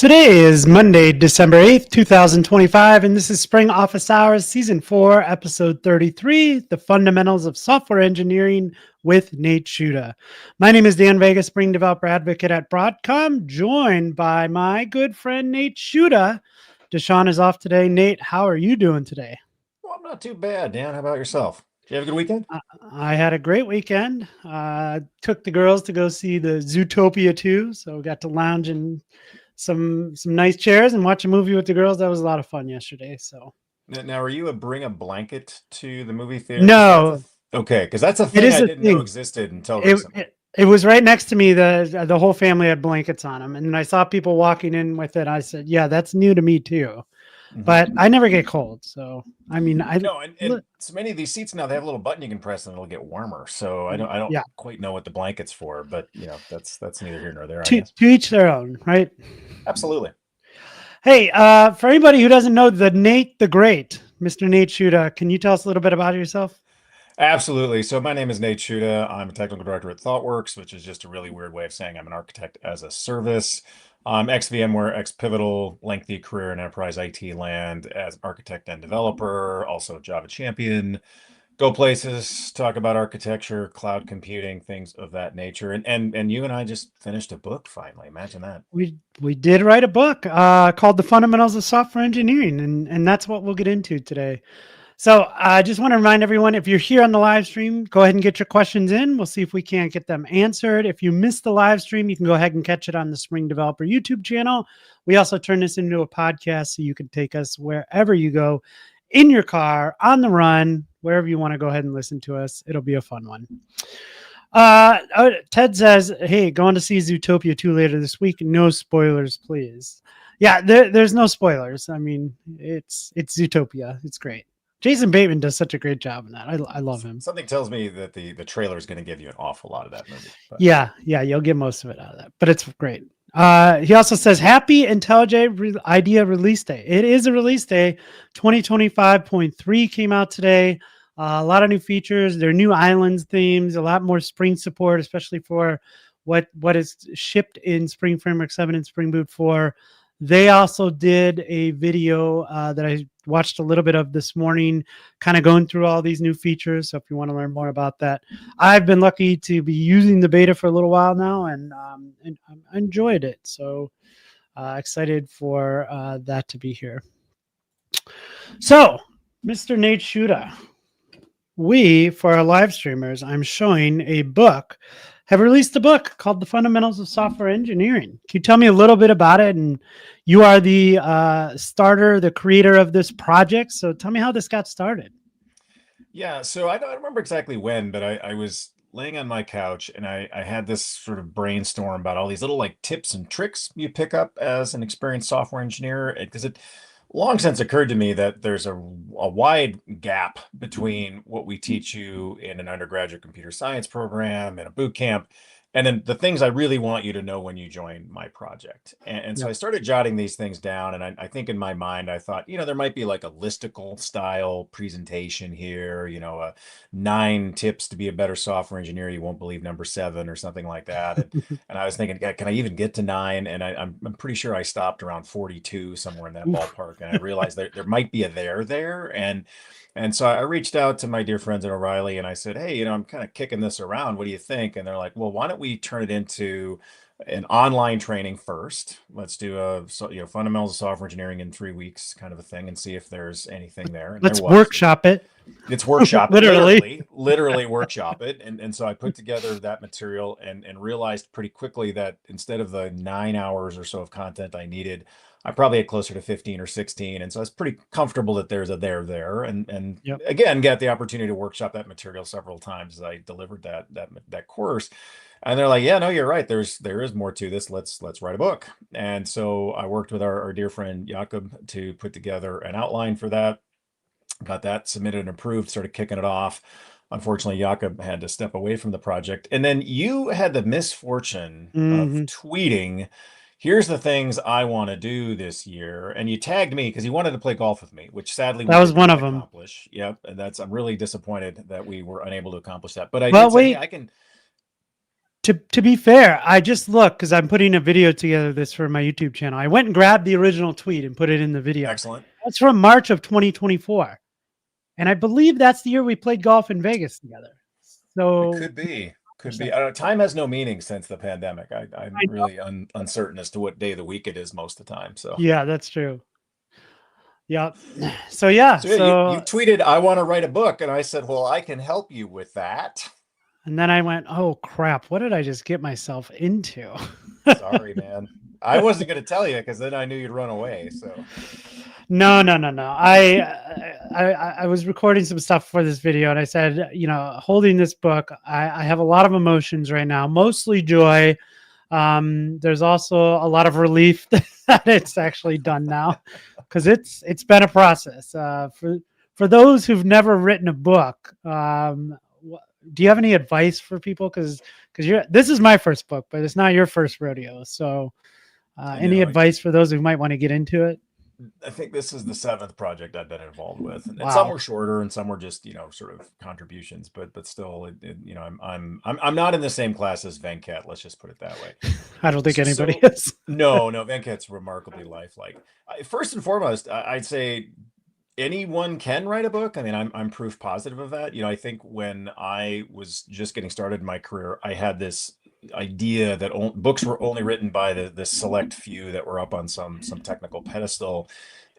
Today is Monday, December 8th, 2025, and this is Spring Office Hours, Season 4, Episode 33, The Fundamentals of Software Engineering with Nate Schutta. My name is Dan Vega, Spring Developer Advocate at Broadcom, joined by my good friend Nate Schutta. DaShaun is off today. Nate, how are you doing today? Well, I'm not too bad, Dan. How about yourself? Did you have a good weekend? I had a great weekend. Took the girls to go see the Zootopia 2, so we got to lounge in some nice chairs and watch a movie with the girls. That was a lot of fun yesterday. So Now, are you a bring a blanket to the movie theater? no, Okay, because that's a it thing is I a didn't know thing. existed until It, recently. it it was right next to me. The whole family had blankets on them, and I saw people walking in with it. I said, "Yeah, that's new to me too." Hmm. But I never get cold, so I mean, No, and so many of these seats now they have a little button you can press and it'll get warmer. So I don't yeah. quite know what the blanket's for, but that's neither here nor there, I To guess. to each their own, right? Absolutely. Hey, for anybody who doesn't know the Nate the Great, Mr. Nate Schutta, can you tell us a little bit about yourself? Absolutely. So my name is Nate Schutta. I'm a technical director at ThoughtWorks, which is just a really weird way of saying I'm an architect as a service. I'm ex-VMware, ex-Pivotal, lengthy career in enterprise IT land as architect and developer, also Java champion. Go places, talk about architecture, cloud computing, things of that nature. And you and I just finished a book finally. Imagine that. We did write a book called The Fundamentals of Software Engineering, and that's what we'll get into today. So I just want to remind everyone, if you're here on the live stream, go ahead and get your questions in. We'll see if we can't get them answered. If you missed the live stream, you can go ahead and catch it on the Spring Developer YouTube channel. We also turn this into a podcast so you can take us wherever you go, in your car, on the run, wherever you want to go ahead and listen to us. It'll be a fun one. Ted says, "Hey, going to see Zootopia 2 later this week. No spoilers, please." Yeah, there's no spoilers. I mean, it's Zootopia. It's great. Jason Bateman does such a great job in that. I love him. Something tells me that the trailer is going to give you an awful lot of that movie. But Yeah, you'll get most of it out of that, but it's great. He also says, "Happy IntelliJ IDEA release day." It is a release day. 2025.3 came out today. A lot of new features. There are new islands themes, a lot more Spring support, especially for what is shipped in Spring Framework 7 and Spring Boot 4. They also did a video that I watched a little bit of this morning, kind of going through all these new features. So if you want to learn more about that, I've been lucky to be using the beta for a little while now, and I enjoyed it. So excited for that to be here. So, Mr. Nate Schutta, we, for our live streamers, I'm showing a book, have released a book called The Fundamentals of Software Engineering. Can you tell me a little bit about it? And you are the starter, the creator of this project. So tell me how this got started. yeah, so I don't remember exactly when, but I was laying on my couch and I had this sort of brainstorm about all these little like tips and tricks you pick up as an experienced software engineer. Because it long since occurred to me that there's a wide gap between what we teach you in an undergraduate computer science program and a boot camp, and then the things I really want you to know when you join my project. And so Yep. I started jotting these things down. And I think in my mind, I thought, there might be like a listicle style presentation here, 9 tips to be a better software engineer. You won't believe number 7 or something like that. And I was thinking, "God, can I even get to 9?" And I'm pretty sure I stopped around 42, somewhere in that Oof. ballpark. And I realized there might be a there. And so I reached out to my dear friends at O'Reilly and I said, "Hey, I'm kind of kicking this around. What do you think?" And they're like, "Well, why don't we turn it into an online training first? Let's do fundamentals of software engineering in 3 weeks kind of a thing and see if there's anything there." And there Let's was. workshop it. It's workshop it, Literally. literally workshop it. And so I put together that material and realized pretty quickly that instead of the 9 hours or so of content I needed, I probably had closer to 15 or 16. And so I was pretty comfortable that there's a there. And Yep. again, got the opportunity to workshop that material several times as I delivered that course. And they're like, "Yeah, no, you're right. There is more to this. Let's write a book." And so I worked with our dear friend Jakob to put together an outline for that. Got that submitted and approved, started kicking it off. Unfortunately, Jakob had to step away from the project. And then you had the misfortune of Hmm. tweeting, "Here's the things I want to do this year." And you tagged me because you wanted to play golf with me, which sadly we That was did one not of them. accomplish. Yep. And I'm really disappointed that we were unable to accomplish that. But I Well, did say, "Hey, wait. I can." To be fair, I just looked because I'm putting a video together this for my YouTube channel. I went and grabbed the original tweet and put it in the video. Excellent. That's from March of 2024. And I believe that's the year we played golf in Vegas together. So It could be. Could be. I don't know, time has no meaning since the pandemic. I'm I know. really uncertain as to what day of the week it is most of the time. So Yeah, that's true. Yeah. So yeah. So yeah, you tweeted, I want to write a book. And I said, well, I can help you with that. And then I went, oh crap, what did I just get myself into? Sorry, man. I wasn't going to tell you because then I knew you'd run away. So No. I was recording some stuff for this video, and I said, holding this book, I have a lot of emotions right now, mostly joy. There's also a lot of relief that it's actually done now, because it's been a process. For those who've never written a book, do you have any advice for people? Because this is my first book, but it's not your first rodeo. So, any advice for those who might want to get into it? I think this is the 7th project I've been involved with, and Wow. some were shorter, and some were just sort of contributions. But still, I'm not in the same class as Venkat. Let's just put it that way. I don't think anybody is. No, Venkat's remarkably lifelike. First and foremost, I'd say anyone can write a book. I mean, I'm proof positive of that. I think when I was just getting started in my career, I had this idea that books were only written by the select few that were up on some technical pedestal.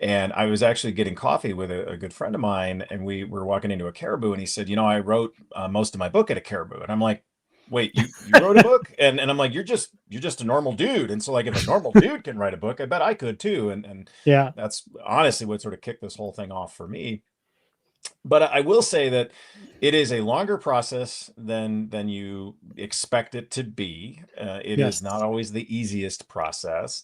And I was actually getting coffee with a good friend of mine, and we were walking into a Caribou, and he said, I wrote most of my book at a Caribou. And I'm like, wait, you wrote a book? And I'm like, you're just a normal dude. And so, like, if a normal dude can write a book, I bet I could too. And yeah, that's honestly what sort of kicked this whole thing off for me. But I will say that it is a longer process than you expect it to be. It is not always the easiest process,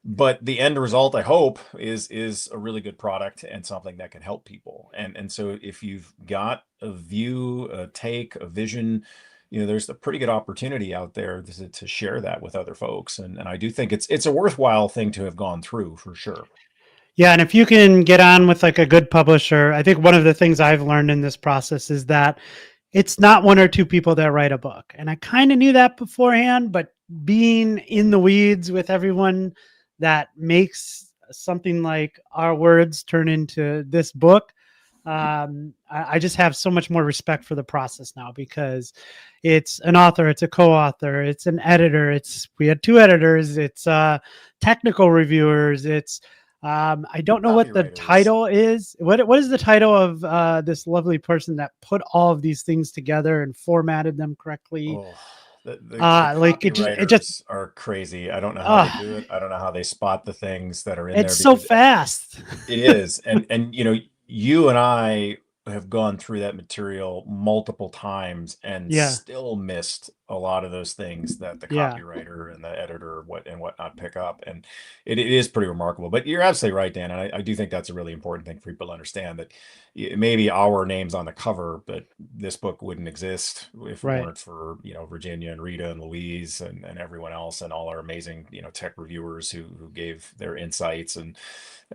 but the end result, I hope, is a really good product and something that can help people. And so if you've got a view, a take, a vision, there's a pretty good opportunity out there to share that with other folks. And I do think it's a worthwhile thing to have gone through, for sure. Yeah, and if you can get on with like a good publisher, I think one of the things I've learned in this process is that it's not one or two people that write a book. And I kind of knew that beforehand, but being in the weeds with everyone that makes something like our words turn into this book, I just have so much more respect for the process now, because it's an author, it's a co-author, it's an editor, we had 2 editors, it's technical reviewers, it's I don't know what the title is. What is the title of this lovely person that put all of these things together and formatted them correctly? Oh, the like it just are crazy. I don't know how they do it. I don't know how they spot the things that are in there. It's so fast. It is. And you and I have gone through that material multiple times and still missed a lot of those things that the copywriter and the editor whatnot pick up. And it is pretty remarkable. But you're absolutely right, Dan. And I do think that's a really important thing for people to understand, that maybe our name's on the cover, but this book wouldn't exist if it weren't for, Virginia and Rita and Louise and everyone else, and all our amazing, tech reviewers who gave their insights. And,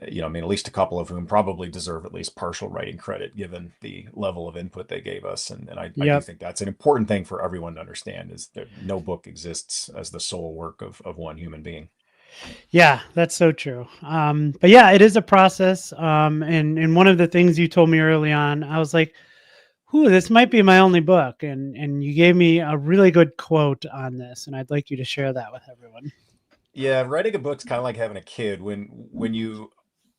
at least a couple of whom probably deserve at least partial writing credit, given the level of input they gave us. And I do think that's an important thing for everyone to understand, is that no book exists as the sole work of one human being. Yeah, that's so true. But yeah, it is a process. And one of the things you told me early on, I was like, this might be my only book. And you gave me a really good quote on this, and I'd like you to share that with everyone. Yeah, writing a book's kind of like having a kid. When you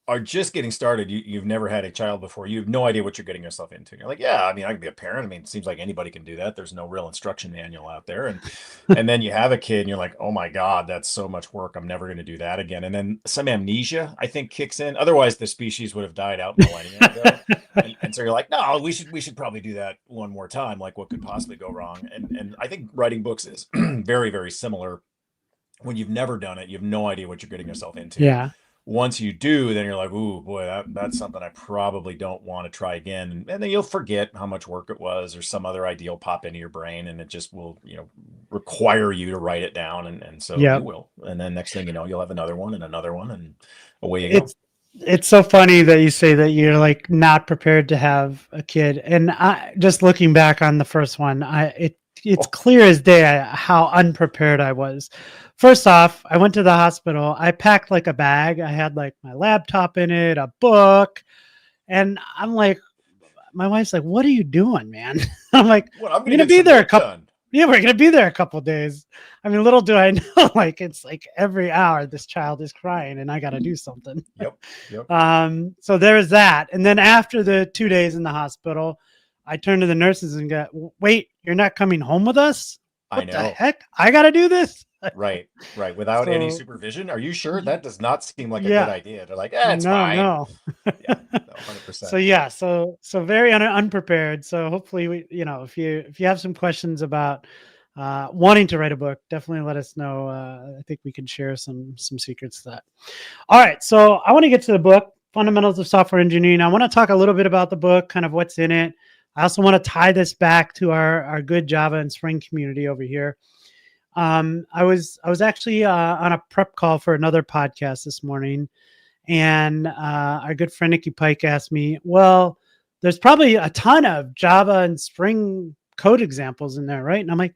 are just getting started, you've never had a child before, you have no idea what you're getting yourself into. You're like, yeah, I can be a parent. It seems like anybody can do that. There's no real instruction manual out there. And then you have a kid and you're like, oh my God, that's so much work. I'm never going to do that again. And then some amnesia, I think, kicks in. Otherwise the species would have died out millennia ago. and so you're like, no, we should probably do that one more time. Like, what could possibly go wrong? And I think writing books is very, very similar. When you've never done it, you have no idea what you're getting yourself into. Yeah. Once you do, then you're like, ooh, boy, that's something I probably don't want to try again. And then you'll forget how much work it was, or some other idea will pop into your brain, and it just will, require you to write it down. And so you will. And then next thing you know, you'll have another one, and away you go. It's so funny that you say that you're like not prepared to have a kid. And I just looking back on the first one, it's Oh, clear as day how unprepared I was. First off, I went to the hospital. I packed like a bag. I had like my laptop in it, a book, and I'm like, my wife's like, "What are you doing, man?" I'm like, what? I'm "We're gonna gonna get be some there a work couple. done. Yeah, we're gonna be there a couple days." I mean, little do I know, like it's like every hour this child is crying, and I got to do something. Yep, yep. So there's that. And then after the 2 days in the hospital, I turned to the nurses and go, "Wait, you're not coming home with us? I What the know. heck? I got to do this?" Right, right. Without any So supervision, are you sure? That does not seem like a good yeah, idea. They're like, it's no, fine. no. Yeah, no, So 100%. yeah, so very unprepared. So hopefully we, if you have some questions about wanting to write a book, definitely let us know. I think we can share some secrets to that. All right, so I want to get to the book, Fundamentals of Software Engineering. I want to talk a little bit about the book, kind of what's in it. I also want to tie this back to our good Java and Spring community over here. I was actually on a prep call for another podcast this morning, and our good friend Nikki Pike asked me, "Well, there's probably a ton of Java and Spring code examples in there, right?" And I'm like,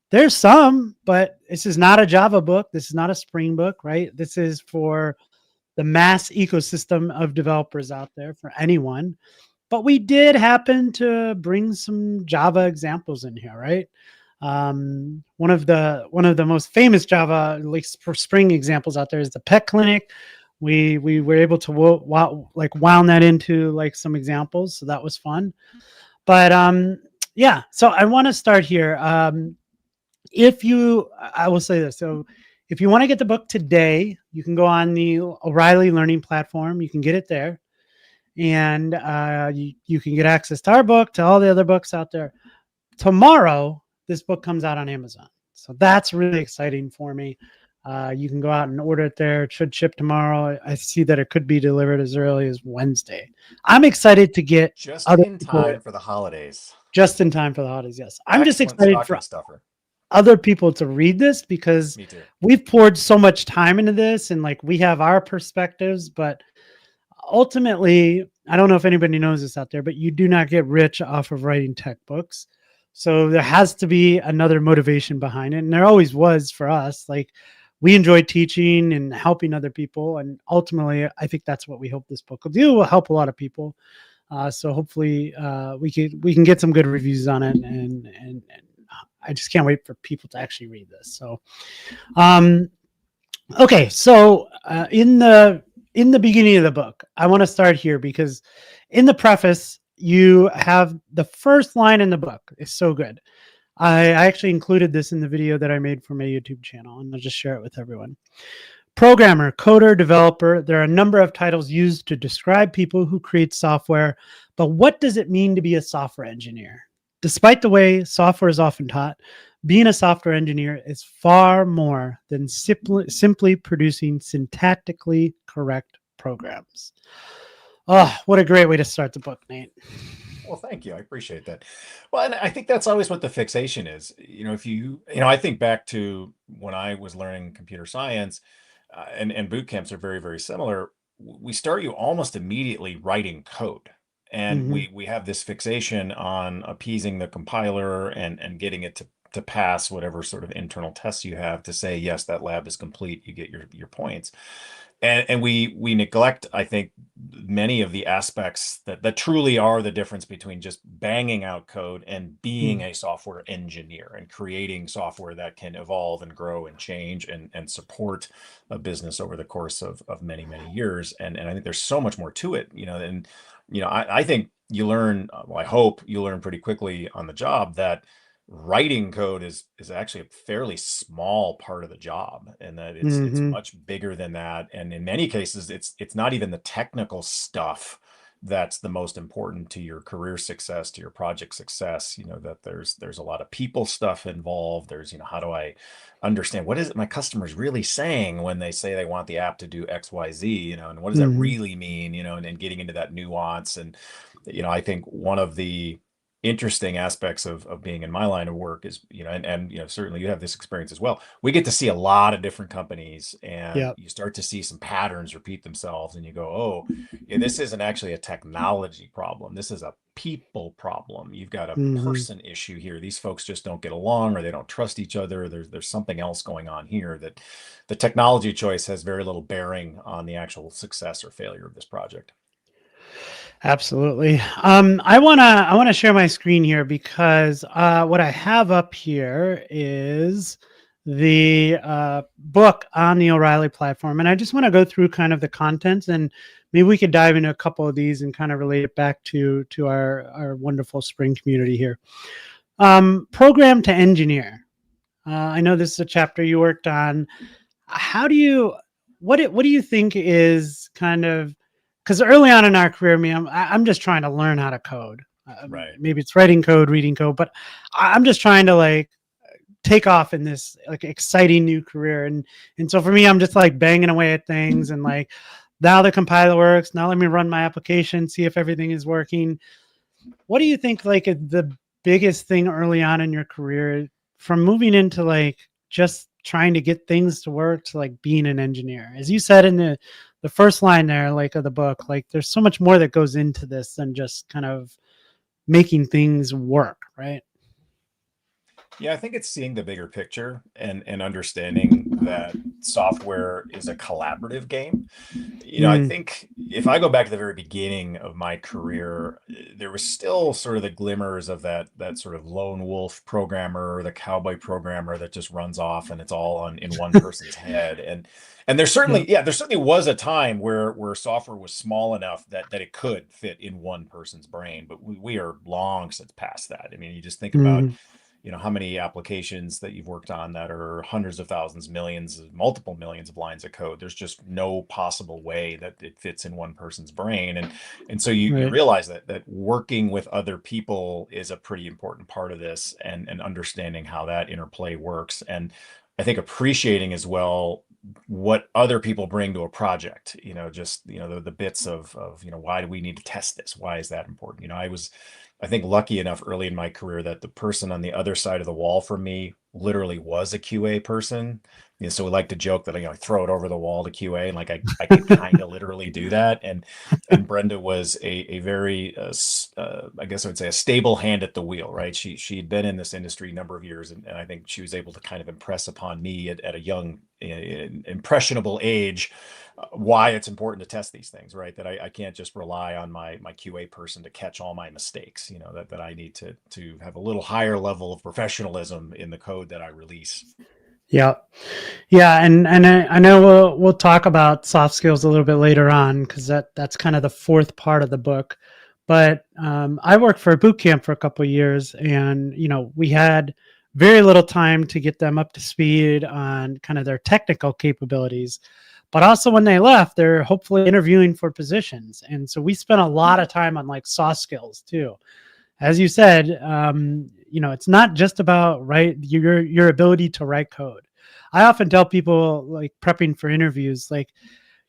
"There's some, but this is not a Java book. This is not a Spring book, right? This is for the mass ecosystem of developers out there, for anyone." But we did happen to bring some Java examples in here, right? One of the most famous Java, at least for Spring examples out there, is the Pet Clinic. We were able to wound that into like some examples, so that was fun. But yeah, so I want to start here. If you, I will say this. So if you want to get the book today, you can go on the O'Reilly Learning platform. You can get it there, and you can get access to our book, to all the other books out there. Tomorrow, this book comes out on Amazon. So that's really exciting for me. You can go out and order it there. It should ship tomorrow. I see that it could be delivered as early as Wednesday. I'm excited to get Just other in people time for the holidays. just in time for the holidays. Yes. I'm just Excellent excited for stocking stuffer. other people to read this because Me too. we've poured so much time into this and like we have our perspectives, but ultimately, I don't know if anybody knows this out there, but you do not get rich off of writing tech books. So there has to be another motivation behind it. And there always was for us. Like we enjoy teaching and helping other people. And ultimately, I think that's what we hope this book will do. Will help a lot of people. So hopefully we can get some good reviews on it. And I just can't wait for people to actually read this. So um, okay, so in the beginning of the book, I want to start here because in the preface you have the first line in the book. It's so good. I actually included this in the video that I made for my YouTube channel, and I'll just share it with everyone. Programmer, coder, developer. There are a number of titles used to describe people who create software, but what does it mean to be a software engineer? Despite the way software is often taught, being a software engineer is far more than simply producing syntactically correct programs. Oh, what a great way to start the book, Nate. Well, thank you. I appreciate that. Well, and I think that's always what the fixation is. If I think back to when I was learning computer science, and boot camps are very, very similar. We start you almost immediately writing code. And Mm-hmm. we have this fixation on appeasing the compiler and getting it to pass whatever sort of internal tests you have to say, yes, that lab is complete. You get your points. And we neglect, I think, many of the aspects that truly are the difference between just banging out code and being a software engineer and creating software that can evolve and grow and change and support a business over the course of many, many years. And I think there's so much more to it, and I think you learn, well, I hope you learn pretty quickly on the job that writing code is actually a fairly small part of the job, and that it's Mm-hmm. much bigger than that. And in many cases, it's not even the technical stuff that's the most important to your career success, to your project success. That there's a lot of people stuff involved. There's, how do I understand what is it my customers really saying when they say they want the app to do XYZ, and what does that Mm-hmm. really mean, and getting into that nuance. And I think one of the interesting aspects of being in my line of work is, and certainly you have this experience as well. We get to see a lot of different companies, and Yeah. you start to see some patterns repeat themselves, and you go, oh, yeah, this isn't actually a technology problem. This is a people problem. You've got a Hmm. person issue here. These folks just don't get along, or they don't trust each other. There's something else going on here, that the technology choice has very little bearing on the actual success or failure of this project. Absolutely. I wanna share my screen here because what I have up here is the book on the O'Reilly platform, and I just want to go through kind of the contents, and maybe we could dive into a couple of these and kind of relate it back to our wonderful spring community here. Program to engineer. I know this is a chapter you worked on. How do you what do you think is kind of, because early on in our career, me, I'm just trying to learn how to code. Right. Maybe it's writing code, reading code, but I'm just trying to like take off in this like exciting new career. And so for me, I'm just like banging away at things and like, now the compiler works. Now let me run my application, see if everything is working. What do you think like the biggest thing early on in your career, from moving into like just trying to get things to work to like being an engineer? As you said in the first line there, like of the book, like there's so much more that goes into this than just kind of making things work, right? Yeah, I think it's seeing the bigger picture and understanding that software is a collaborative game. I Mm, think if I go back to the very beginning of my career, there was still sort of the glimmers of that sort of lone wolf programmer, the cowboy programmer that just runs off and it's all in one person's head. And yeah. there certainly was a time where software was small enough that it could fit in one person's brain, but we are long since past that. I mean, you just think about Mm, how many applications that you've worked on that are hundreds of thousands, millions, multiple millions of lines of code. There's just no possible way that it fits in one person's brain. And so you right. realize that working with other people is a pretty important part of this, and understanding how that interplay works. And I think appreciating as well what other people bring to a project, just, the bits of, why do we need to test this? Why is that important? I think, lucky enough early in my career that the person on the other side of the wall from me literally was a QA person. So we like to joke that I throw it over the wall to QA, and like I could kind of literally do that. And Brenda was a very I guess I would say a stable hand at the wheel, right? She'd been in this industry a number of years, and I think she was able to kind of impress upon me at a young, impressionable age, why it's important to test these things, right? That I can't just rely on my QA person to catch all my mistakes, that I need to have a little higher level of professionalism in the code that I release. Yeah. Yeah, and I know we'll talk about soft skills a little bit later on because that's kind of the fourth part of the book. But I worked for a boot camp for a couple of years, and we had very little time to get them up to speed on kind of their technical capabilities. But also when they left, they're hopefully interviewing for positions, and so we spent a lot of time on like soft skills too. As you said, it's not just about your ability to write code. I often tell people like prepping for interviews, like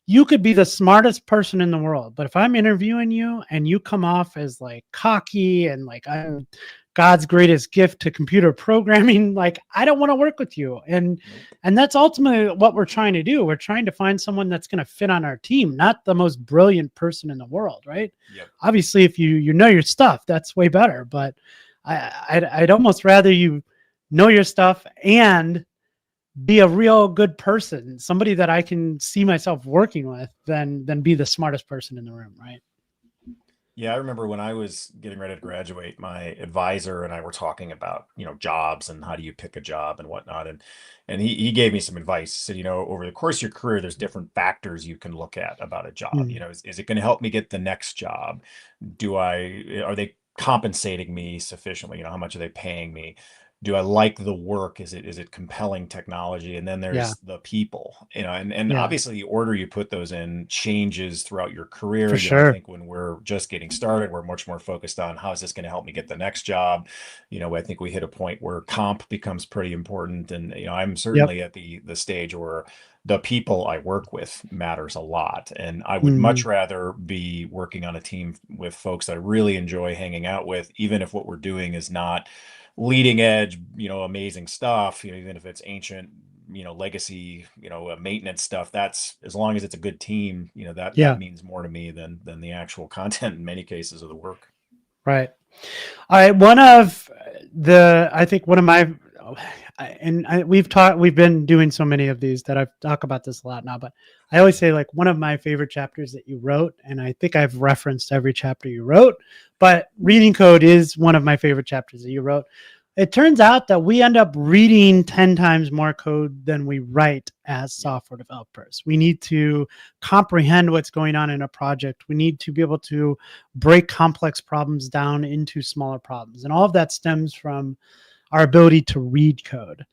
you could be the smartest person in the world, but if I'm interviewing you and you come off as like cocky and like I'm God's greatest gift to computer programming, like I don't want to work with you. And Nope. and that's ultimately what we're trying to do. We're trying to find someone that's going to fit on our team, not the most brilliant person in the world, right? Yep. Obviously, if you know your stuff, that's way better. But I'd almost rather you know your stuff and be a real good person, somebody that I can see myself working with, than be the smartest person in the room, right? Yeah, I remember when I was getting ready to graduate, my advisor and I were talking about, jobs and how do you pick a job and whatnot. And he gave me some advice. He said, over the course of your career, there's different factors you can look at about a job. Mm, Is it going to help me get the next job? Are they compensating me sufficiently? How much are they paying me? do I like the work? Is it compelling technology? And then Yeah. there's the people, and Yeah. obviously the order you put those in changes throughout your For career. I sure. think when we're just getting started, we're much more focused on how is this going to help me get the next job. I think we hit a point where comp becomes pretty important, and I'm Yep. certainly at the stage where the people I work with matters a lot. And I would much Hmm. rather be working on a team with folks that I really enjoy hanging out with, even if what we're doing is not leading edge, amazing stuff, even if it's ancient, legacy, maintenance stuff. That's, as long as it's a good team, that Yeah. means more to me than the actual content in many cases of the work. Right. All right. I think one of my, we've been doing so many of these that I've talked about this a lot now, but I always say like one of my favorite chapters that you wrote, and I think I've referenced every chapter you wrote, but reading code is one of my favorite chapters that you wrote. It turns out that we end up reading 10 times more code than we write as Yeah. software developers. We need to comprehend what's going on in a project. We need to be able to break complex problems down into smaller problems. And all of that stems from our ability to read code.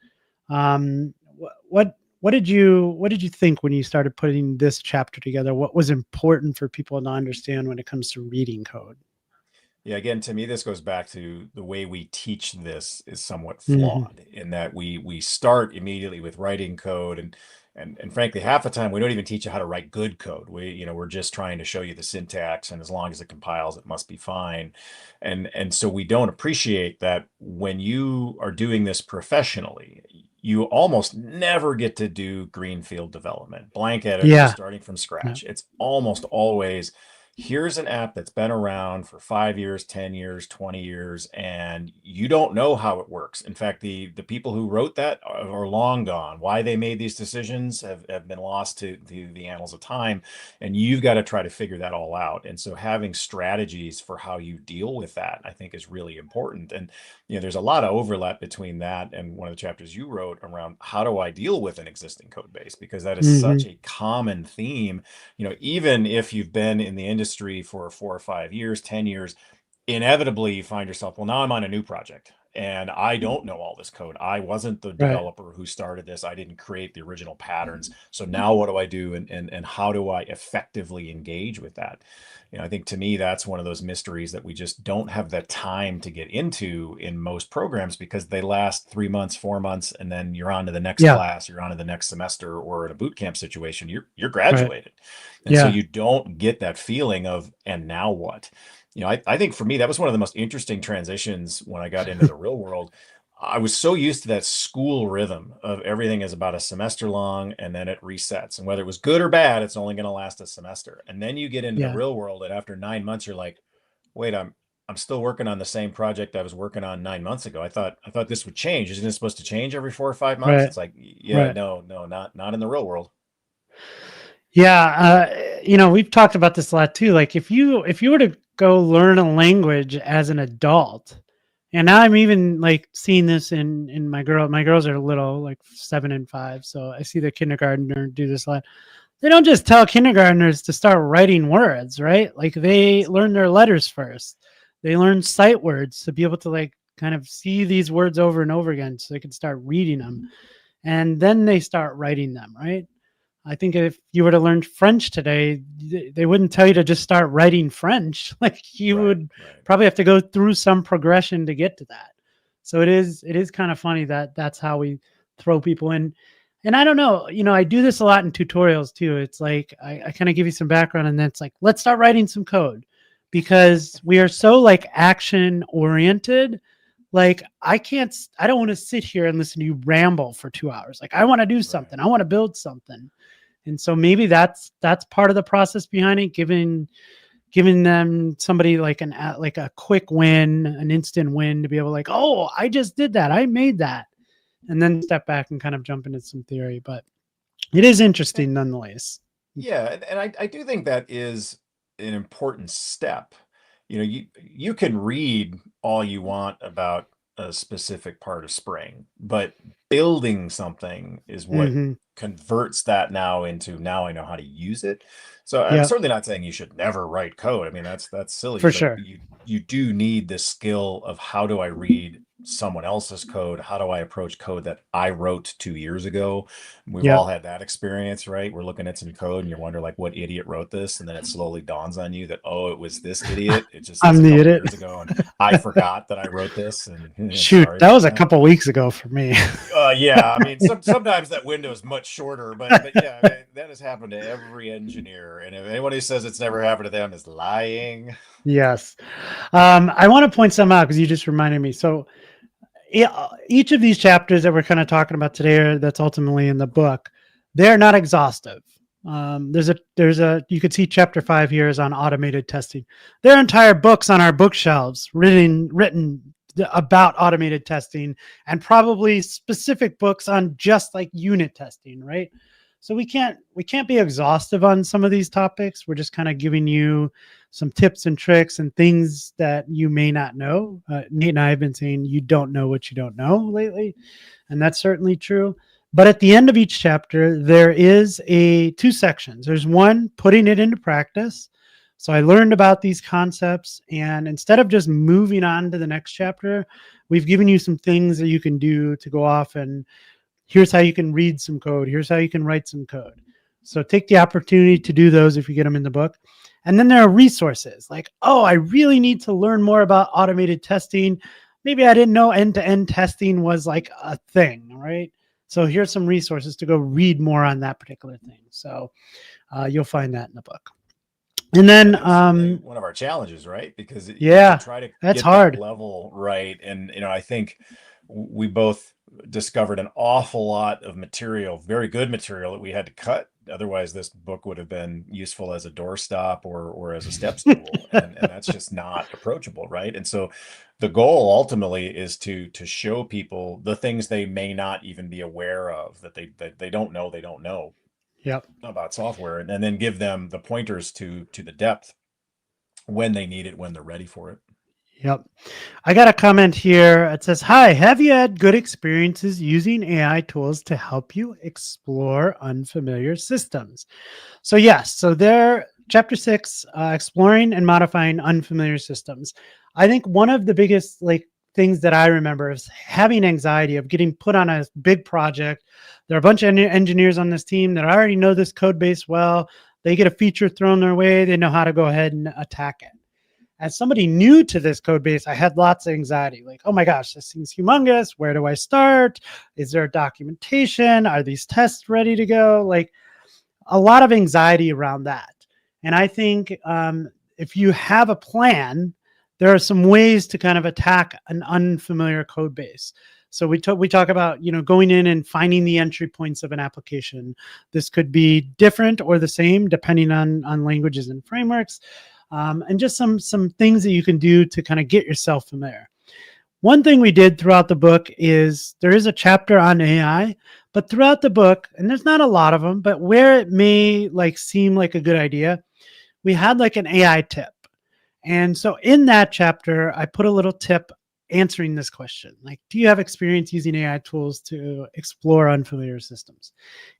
What did you think when you started putting this chapter together? What was important for people to understand when it comes to reading code? Yeah, again, to me, this goes back to the way we teach this is somewhat Hmm. flawed in that we start immediately with writing code, and frankly, half the time we don't even teach you how to write good code. We're just trying to show you the syntax, and as long as it compiles, it must be fine. And so we don't appreciate that when you are doing this professionally, you almost never get to do greenfield development, blank edit, just Yeah. starting from Yeah. scratch. It's almost always, here's an app that's been around for 5 years, 10 years, 20 years, and you don't know how it works. In fact, the people who wrote that are long gone. Why they made these decisions have been lost to the annals of time. And you've got to try to figure that all out. And so having strategies for how you deal with that, I think, is really important. And there's a lot of overlap between that and one of the chapters you wrote around how do I deal with an existing code base, because that is Hmm. such a common theme. Even if you've been in the industry for 4 or 5 years, 10 years, inevitably you find yourself, well, now I'm on a new project and I don't know all this code. I wasn't the Right. developer who started this. I didn't create the original patterns. So now what do I do? And how do I effectively engage with that? I think to me, that's one of those mysteries that we just don't have the time to get into in most programs, because they last 3 months, 4 months, and then you're on to the next Yeah. class, you're on to the next semester, or in a boot camp situation, you're Right. graduated. And so Yeah. you don't get that feeling of, and now what? I think for me, that was one of the most interesting transitions when I got into the real world. I was so used to that school rhythm of everything is about a semester long and then it resets. And whether it was good or bad, it's only going to last a semester. And then you get into the Yeah. real world, and after 9 months, you're like, wait, I'm still working on the same project I was working on 9 months ago. I thought this would change. Isn't it supposed to change every 4 or 5 months? Right. It's like, yeah, Right. no, not in the real world. Yeah. We've talked about this a lot too. Like if you were to go learn a language as an adult, and now I'm even like seeing this in my girls are little, like 7 and 5. So I see the kindergartner do this a lot. They don't just tell kindergartners to start writing words, right? Like they learn their letters first. They learn sight words to be able to like kind of see these words over and over again so they can start reading them. And then they start writing them, right? I think if you were to learn French today, they wouldn't tell you to just start writing French. Like you Right, would right. probably have to go through some progression to get to that. So it is kind of funny that that's how we throw people in. And I don't know, I do this a lot in tutorials too. It's like I kind of give you some background and then it's like, let's start writing some code because we are so like action oriented. Like I don't want to sit here and listen to you ramble for 2 hours. Like I want to do Right. something. I want to build something. And so maybe that's part of the process behind it, giving them somebody like like a quick win, an instant win to be able to like, oh, I just did that, I made that, and then step back and kind of jump into some theory. But it is interesting nonetheless. Yeah, and I do think that is an important step. You can read all you want about a specific part of Spring, but building something is what Hmm. converts that now into, now I know how to use it. So I'm Yeah, certainly not saying you should never write code. I mean, that's silly, for but sure. you do need the skill of how do I read someone else's code? How do I approach code that I wrote 2 years ago? We've Yep. all had that experience, right? We're looking at some code and you wonder like what idiot wrote this, and then it slowly dawns on you that, oh, it was this idiot. It just is I'm a the couple idiot. years ago and I forgot that I wrote this, and Shoot, sorry that about was a that. couple weeks ago for me. Yeah, I mean, sometimes that window is much shorter, but yeah, I mean, that has happened to every engineer, and if anyone who says it's never happened to them is lying. Yes. I want to point some out because you just reminded me. So each of these chapters that we're kind of talking about today, or that's ultimately in the book, they're not exhaustive. You could see chapter 5 here is on automated testing. There are entire books on our bookshelves written about automated testing, and probably specific books on just like unit testing, right? So we can't be exhaustive on some of these topics. We're just kind of giving you some tips and tricks and things that you may not know. Nate and I have been saying you don't know what you don't know lately, and that's certainly true. But at the end of each chapter, there is two sections. There's one, putting it into practice. So I learned about these concepts, and instead of just moving on to the next chapter, we've given you some things that you can do to go off and here's how you can read some code. Here's how you can write some code. So take the opportunity to do those if you get them in the book. And then there are resources like, oh, I really need to learn more about automated testing. Maybe I didn't know end-to-end testing was like a thing, right? So here's some resources to go read more on that particular thing. So you'll find that in the book. And then, One of our challenges, right? Because you yeah, try to that's get that hard. level right, and I think we both discovered an awful lot of material, very good material that we had to cut. Otherwise, this book would have been useful as a doorstop or as a step stool, and that's just not approachable, right? And so, the goal ultimately is to show people the things they may not even be aware of, that they don't know Yep. about software, and then give them the pointers to the depth when they need it, when they're ready for it. Yep. I got a comment here. It says, hi, have you had good experiences using AI tools to help you explore unfamiliar systems? So yes, so there, chapter 6, exploring and modifying unfamiliar systems. I think one of the biggest things that I remember is having anxiety of getting put on a big project. There are a bunch of engineers on this team that already know this code base well. They get a feature thrown their way. They know how to go ahead and attack it. As somebody new to this code base, I had lots of anxiety. Like, oh my gosh, this seems humongous. Where do I start? Is there documentation? Are these tests ready to go? Like a lot of anxiety around that. And I think if you have a plan, there are some ways to kind of attack an unfamiliar code base. So we talk about, going in and finding the entry points of an application. This could be different or the same depending on languages and frameworks. And just some things that you can do to kind of get yourself familiar. One thing we did throughout the book is there is a chapter on AI, but throughout the book, and there's not a lot of them, but where it may seem like a good idea, we had an AI tip. And so in that chapter, I put a little tip answering this question. Do you have experience using AI tools to explore unfamiliar systems?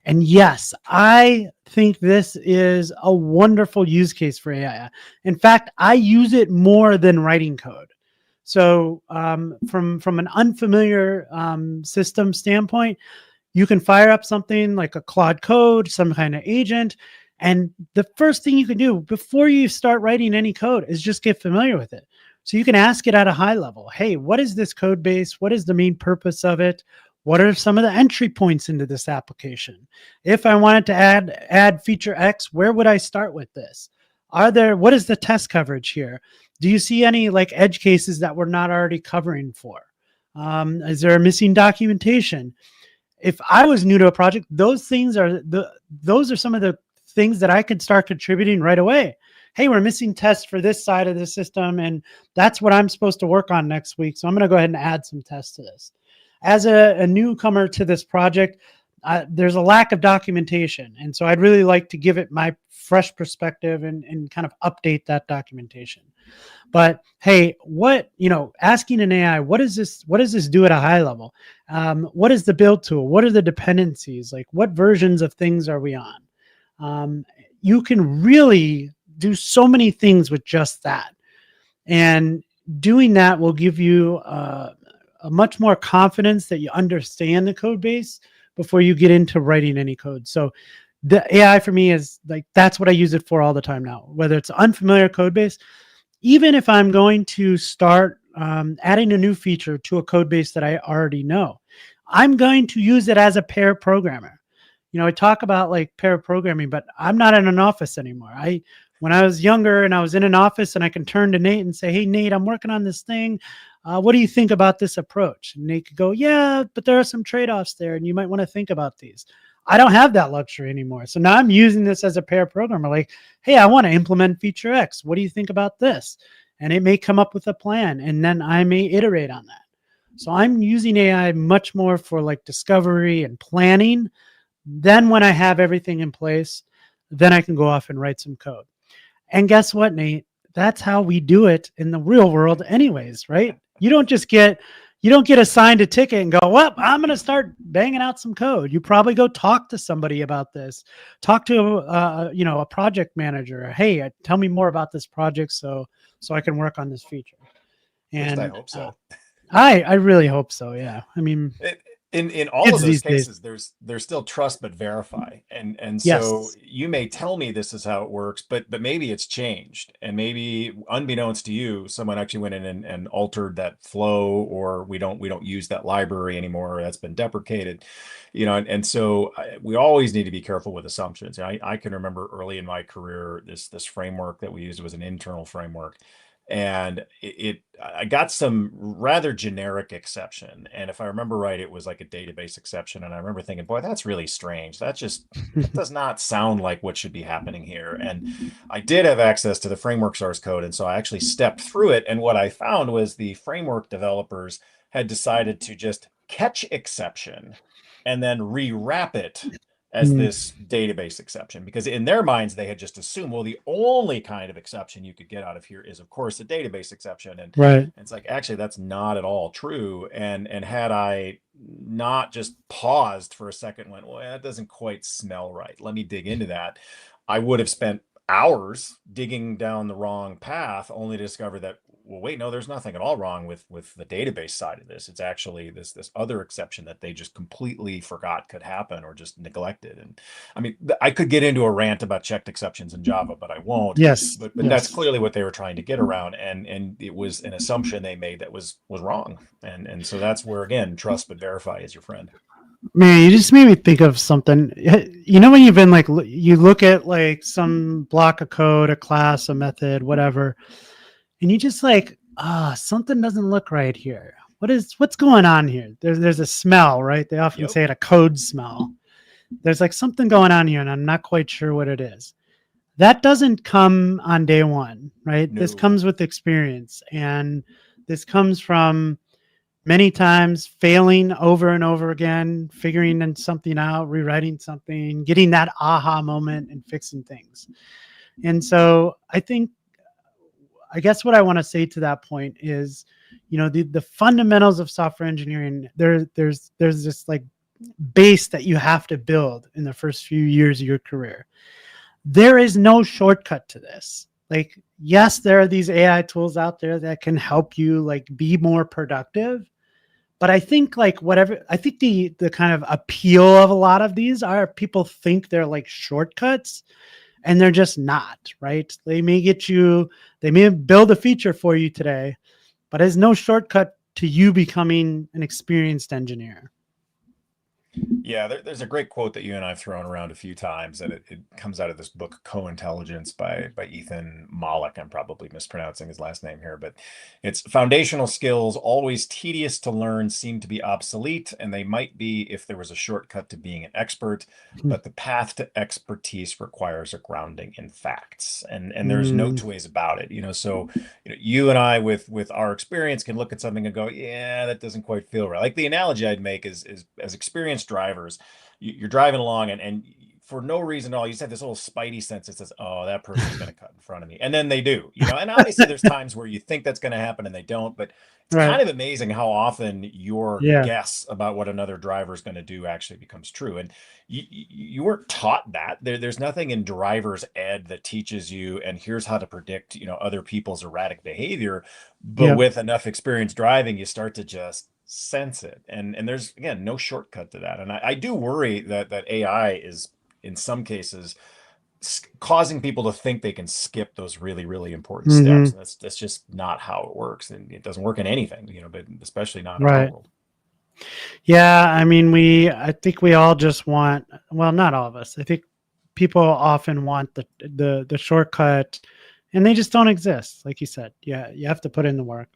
And yes, I think this is a wonderful use case for AI. In fact, I use it more than writing code. So from an unfamiliar system standpoint, you can fire up something like a Claude Code, some kind of agent, and the first thing you can do before you start writing any code is just get familiar with it. So you can ask it at a high level. Hey, what is this code base? What is the main purpose of it? What are some of the entry points into this application? If I wanted to add feature X, where would I start with this? What is the test coverage here? Do you see any edge cases that we're not already covering for? Is there a missing documentation? If I was new to a project, those are some of the things that I could start contributing right away. Hey, we're missing tests for this side of the system, and that's what I'm supposed to work on next week. So I'm going to go ahead and add some tests to this. As a newcomer to this project, there's a lack of documentation. And so I'd really like to give it my fresh perspective and kind of update that documentation. But hey, asking an AI, what does this do at a high level? What is the build tool? What are the dependencies? What versions of things are we on? You can really do so many things with just that. And doing that will give you a a much more confidence that you understand the code base before you get into writing any code. So the AI for me is like, that's what I use it for all the time now, whether it's unfamiliar code base, even if I'm going to start adding a new feature to a code base that I already know, I'm going to use it as a pair programmer. I talk about like pair programming, but I'm not in an office anymore. When I was younger and I was in an office and I can turn to Nate and say, hey, Nate, I'm working on this thing. What do you think about this approach? And Nate could go, yeah, but there are some trade-offs there and you might want to think about these. I don't have that luxury anymore. So now I'm using this as a pair programmer. Like, hey, I want to implement feature X. What do you think about this? And it may come up with a plan and then I may iterate on that. So I'm using AI much more for like discovery and planning. Then when I have everything in place, then I can go off and write some code. And guess what, Nate? That's how we do it in the real world anyways, right? You don't get assigned a ticket and go, well, I'm going to start banging out some code. You probably go talk to somebody about this. Talk to a project manager. Hey, tell me more about this project so I can work on this feature. And At least I hope so. I really hope so. Yeah. I mean, in all of those cases, there's still trust but verify, and so yes. you may tell me this is how it works, but maybe it's changed, and maybe unbeknownst to you, someone actually went in and altered that flow, or we don't use that library anymore, or that's been deprecated, and so we always need to be careful with assumptions. I can remember early in my career, this framework that we used was an internal framework. And I got some rather generic exception. And if I remember right, it was like a database exception. And I remember thinking, boy, that's really strange. That does not sound like what should be happening here. And I did have access to the framework source code. And so I actually stepped through it. And what I found was the framework developers had decided to just catch exception and then rewrap it as this database exception, because in their minds, they had just assumed, well, the only kind of exception you could get out of here is, of course, a database exception. And Right. it's like, actually, that's not at all true. And had I not just paused for a second, went, well, that doesn't quite smell right. Let me dig into that. I would have spent hours digging down the wrong path, only to discover that, well, wait, no, there's nothing at all wrong with the database side of this. It's actually this other exception that they just completely forgot could happen or just neglected. And I mean, I could get into a rant about checked exceptions in Java, but I won't. Yes. But Yes. that's clearly what they were trying to get around, and it was an assumption they made that was wrong. And so that's where, again, trust but verify is your friend. Man, you just made me think of something. When you've been like, you look at like some block of code, a class, a method, whatever, and you just like, something doesn't look right here. What's going on here? There's a smell, right? They often say it, a code smell. There's like something going on here, and I'm not quite sure what it is. That doesn't come on day one, right? No. This comes with experience, and this comes from many times failing over and over again, figuring something out, rewriting something, getting that aha moment and fixing things. And so I guess what I want to say to that point is, the fundamentals of software engineering, there's this like base that you have to build in the first few years of your career. There is no shortcut to this. Like, yes, there are these AI tools out there that can help you like be more productive. But I think the kind of appeal of a lot of these are people think they're like shortcuts, and they're just not, right? They may build a feature for you today, but there's no shortcut to you becoming an experienced engineer. Yeah, there's a great quote that you and I've thrown around a few times, and it comes out of this book, Co-Intelligence by Ethan Mollick. I'm probably mispronouncing his last name here, but it's foundational skills, always tedious to learn, seem to be obsolete, and they might be if there was a shortcut to being an expert, but the path to expertise requires a grounding in facts, and there's no two ways about it. So you and I, with our experience, can look at something and go, yeah, that doesn't quite feel right. Like the analogy I'd make is as experienced drivers, you're driving along and for no reason at all, you just have this little spidey sense that says, oh, that person's going to cut in front of me. And then they do, and obviously there's times where you think that's going to happen and they don't, but it's kind of amazing how often your guess about what another driver is going to do actually becomes true. And you weren't taught that. There's nothing in driver's ed that teaches you, and here's how to predict, other people's erratic behavior. But with enough experience driving, you start to just sense it. And there's, again, no shortcut to that. And I do worry that AI is in some cases causing people to think they can skip those really, really important steps. Hmm. And that's just not how it works. And it doesn't work in anything, but especially not in our Right. world. Yeah. I mean, I think we all just want, well, not all of us. I think people often want the shortcut, and they just don't exist. Like you said, yeah, you have to put in the work.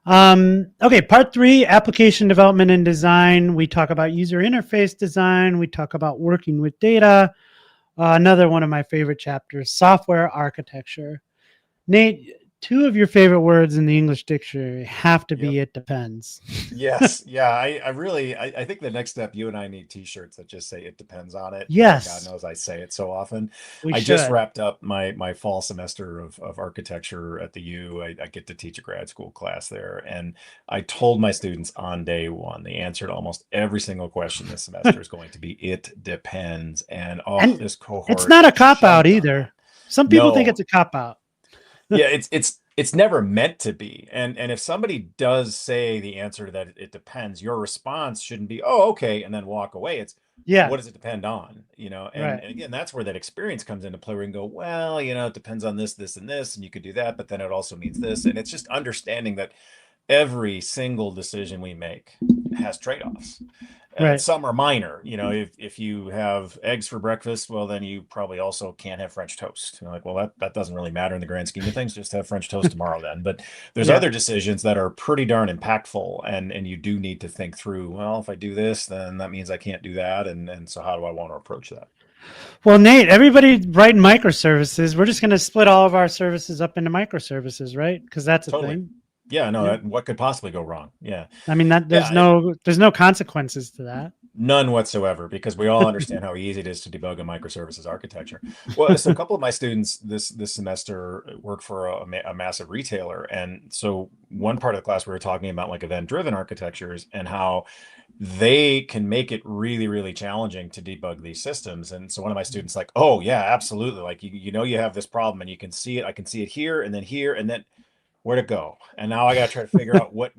Okay, part three, application development and design. We talk about user interface design. We talk about working with data. Another one of my favorite chapters, software architecture. Nate, two of your favorite words in the English dictionary have to Yep. be "it depends." Yes. Yeah. I really, I think the next step, you and I need t-shirts that just say "it depends" on it. God Yes, knows I say it so often. we I just should. wrapped up my fall semester of architecture at the U. I get to teach a grad school class there. And I told my students on day one, the answer to almost every single question this semester is going to be "it depends." And oh, And this it's cohort not a cop out jumped on either. that. Some people think No, it's a cop out. yeah, it's never meant to be. And if somebody does say the answer to that, it depends, your response shouldn't be, oh, okay, and then walk away. It's Yeah, what does it depend on? And, right, and again, that's where that experience comes into play, where you can go, well, it depends on this, this, and this, and you could do that, but then it also means this. And it's just understanding that every single decision we make has trade-offs. right. Some are minor. If you have eggs for breakfast, well, then you probably also can't have French toast. Like, well, that doesn't really matter in the grand scheme of things. Just have French toast tomorrow then. But there's Yeah. other decisions that are pretty darn impactful, and you do need to think through, well, if I do this, then that means I can't do that. And so how do I want to approach that? Well, Nate, everybody writing microservices. We're just going to split all of our services up into microservices, right? Because that's a Totally. thing. Yeah, no, Yeah. what could possibly go wrong? Yeah. I mean that Yeah, there's no consequences to that. none whatsoever, because we all understand how easy it is to debug a microservices architecture. Well, so a couple of my students this semester work for a massive retailer, and so one part of the class we were talking about like event-driven architectures and how they can make it really, really challenging to debug these systems. And so one of my students like, oh yeah, absolutely. Like you have this problem and you can see it. I can see it here, and then where'd it go? And now I got to try to figure out what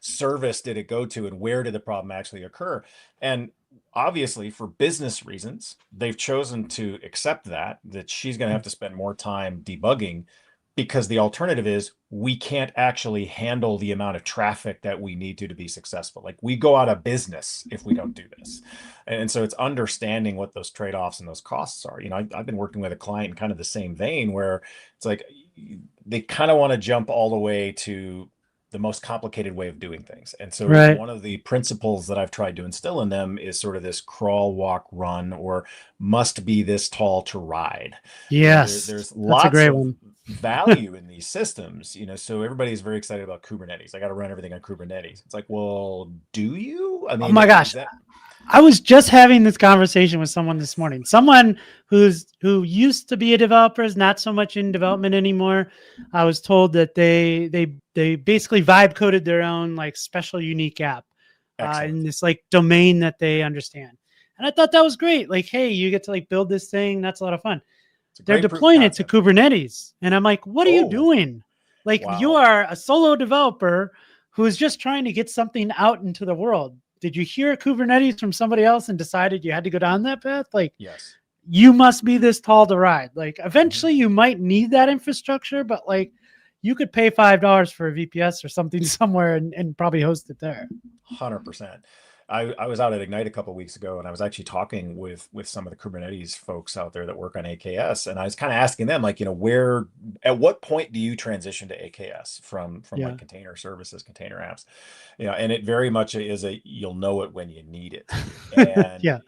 service did it go to and where did the problem actually occur? And obviously, for business reasons, they've chosen to accept that she's going to have to spend more time debugging, because the alternative is we can't actually handle the amount of traffic that we need to be successful. Like, we go out of business if we don't do this. And so it's understanding what those trade-offs and those costs are. I've been working with a client in kind of the same vein, where it's like they kind of want to jump all the way to the most complicated way of doing things. And so Right. one of the principles that I've tried to instill in them is sort of this crawl, walk, run, or must be this tall to ride. Yes. There's That's a lots great of one. value in these systems, so everybody's very excited about Kubernetes. I got to run everything on Kubernetes. It's like, well, do you? I Oh mean, my is gosh. that I was just having this conversation with someone this morning. Someone who used to be a developer, is not so much in development anymore. I was told that they basically vibe coded their own like special unique app in excellent? this like domain that they understand. And I thought that was great. Like, hey, you get to like build this thing. That's a lot of fun. It's a They're great proof of deploying it to concept. Kubernetes. And I'm like, what are you Oh, doing? Like, you wow. are a solo developer who is just trying to get something out into the world. Did you hear Kubernetes from somebody else and decided you had to go down that path? Like, Yes. you must be this tall to ride. Like, Mhm. eventually you might need that infrastructure, but like, you could pay $5 for a VPS or something somewhere and probably host it there. 100%. I was out at Ignite a couple of weeks ago, and I was actually talking with some of the Kubernetes folks out there that work on AKS, and I was kind of asking them, like, where, at what point do you transition to AKS from like Yeah. container services, container apps? And it very much is you'll know it when you need it. And Yeah.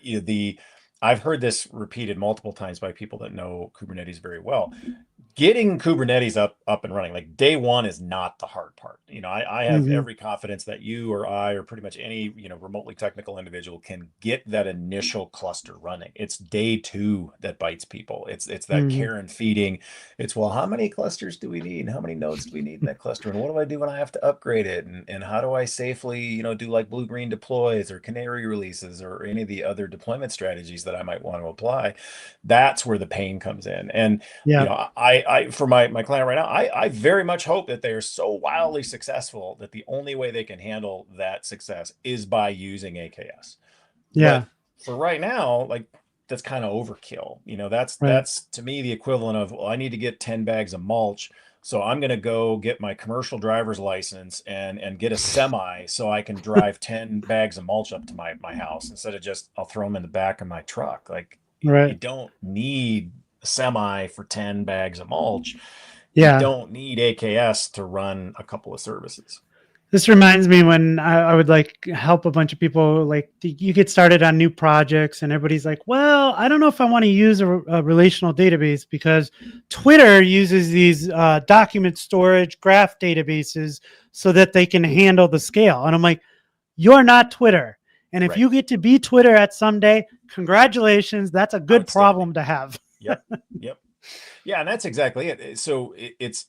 the I've heard this repeated multiple times by people that know Kubernetes very well. Getting Kubernetes up and running, like day one, is not the hard part. I have Hmm. every confidence that you or I or pretty much any remotely technical individual can get that initial cluster running. It's day two that bites people. It's that Hmm. care and feeding. It's, well, how many clusters do we need? How many nodes do we need in that cluster? And what do I do when I have to upgrade it? And how do I safely do like blue green deploys or canary releases or any of the other deployment strategies that I might want to apply? That's where the pain comes in. And Yeah. I for my client right now, I very much hope that they are so wildly successful that the only way they can handle that success is by using AKS. Yeah. But for right now, like that's kind of overkill. Right. That's to me the equivalent of, well, I need to get 10 bags of mulch. So I'm going to go get my commercial driver's license and get a semi so I can drive 10 bags of mulch up to my house instead of just I'll throw them in the back of my truck. Like you Right. don't need a semi for 10 bags of mulch. You Yeah. don't need AKS to run a couple of services. This reminds me when I would like help a bunch of people, like you get started on new projects and everybody's like, well, I don't know if I want to use a relational database because Twitter uses these document storage graph databases so that they can handle the scale. And I'm like, you're not Twitter. And if Right. you get to be Twitter at someday, congratulations. That's a good problem to have. Yep. Yep. Yeah. And that's exactly it. So it's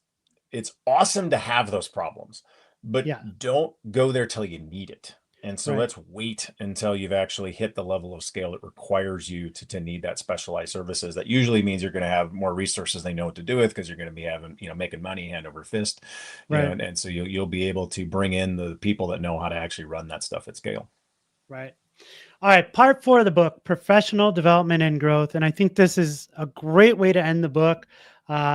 awesome to have those problems, but Yeah. don't go there till you need it. And so Right. let's wait until you've actually hit the level of scale that requires you to need that specialized services. That usually means you're going to have more resources they know what to do with because you're going to be having, making money hand over fist, Right. and so you'll be able to bring in the people that know how to actually run that stuff at scale. Right. All right, part 4 of the book, professional development and growth. And I think this is a great way to end the book.